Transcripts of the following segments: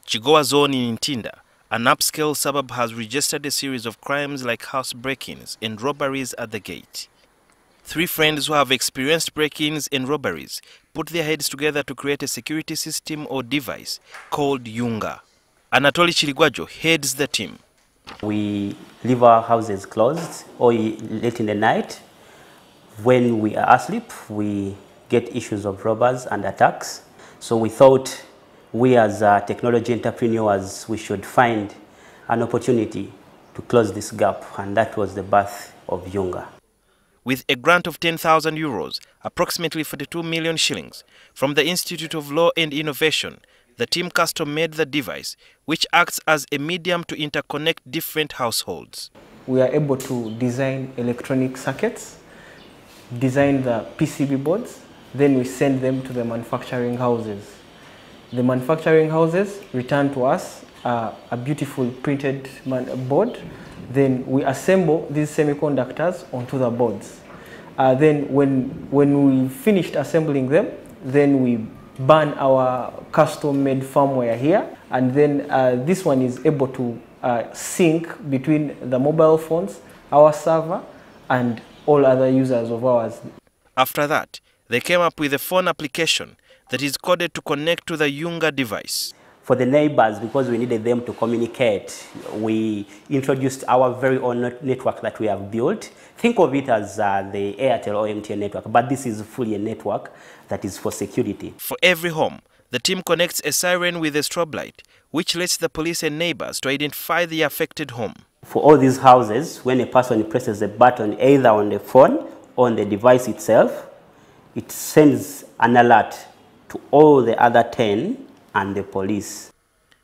Chigowa zone in Ntinda, an upscale suburb, has registered a series of crimes like house break-ins and robberies at the gate. Three friends who have experienced break-ins and robberies put their heads together to create a security system or device called Yunga. Anatoli Chirigwajo heads the team. We leave our houses closed or late in the night. When we are asleep, we get issues of robbers and attacks. So we thought we as technology entrepreneurs, we should find an opportunity to close this gap, and that was the birth of Yunga. With a grant of 10,000 euros, approximately 42 million shillings, from the Institute of Law and Innovation, the team custom-made the device, which acts as a medium to interconnect different households. We are able to design electronic circuits, design the PCB boards, then we send them to the manufacturing houses. The manufacturing houses return to us a beautiful printed board. Then we assemble these semiconductors onto the boards. Then when we finished assembling them, then we burn our custom-made firmware here. And then this one is able to sync between the mobile phones, our server, and all other users of ours. After that, they came up with a phone application that is coded to connect to the Yunga device. For the neighbors, because we needed them to communicate, we introduced our very own network that we have built. Think of it as the Airtel or MTN network, but this is fully a network that is for security. For every home, the team connects a siren with a strobe light, which lets the police and neighbors to identify the affected home. For all these houses, when a person presses a button either on the phone or on the device itself, it sends an alert to all the other 10 and the police.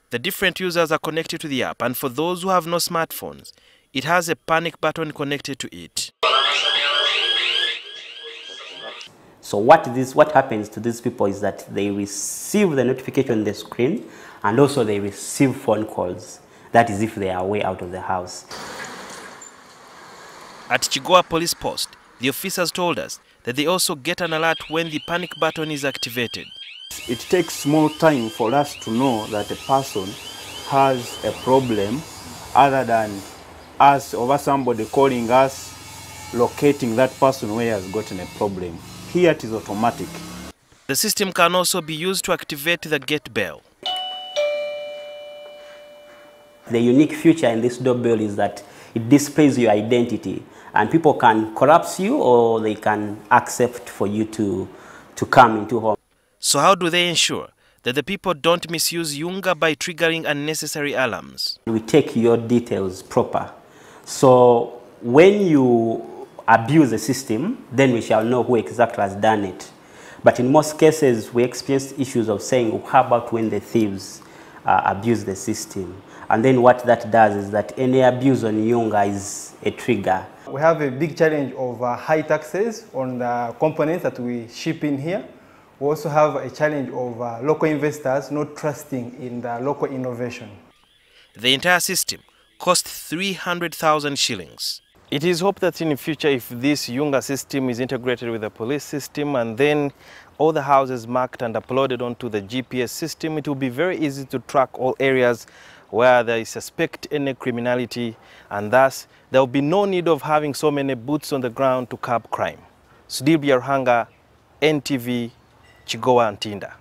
The different users are connected to the app, and for those who have no smartphones, it has a panic button connected to it. So what happens to these people is that they receive the notification on the screen, and also they receive phone calls. That is if they are way out of the house. At Chigowa Police Post, the officers told us that they also get an alert when the panic button is activated. It takes more time for us to know that a person has a problem other than us or somebody calling us, locating that person where he has gotten a problem. Here it is automatic. The system can also be used to activate the gate bell. The unique feature in this doorbell is that it displays your identity, and people can collapse you or they can accept for you to come into home. So how do they ensure that the people don't misuse Yunga by triggering unnecessary alarms? We take your details proper. So when you abuse the system, then we shall know who exactly has done it. But in most cases, we experience issues of saying, how about when the thieves abuse the system? And then what that does is that any abuse on Yunga is a trigger. We have a big challenge of high taxes on the components that we ship in here. We also have a challenge of local investors not trusting in the local innovation. The entire system cost 300,000 shillings. It is hoped that in the future, if this Yunga system is integrated with the police system and then all the houses marked and uploaded onto the GPS system, it will be very easy to track all areas where they suspect any criminality, and thus there will be no need of having so many boots on the ground to curb crime. Sudhir Biarhanga, NTV, Chigowa, Ntinda.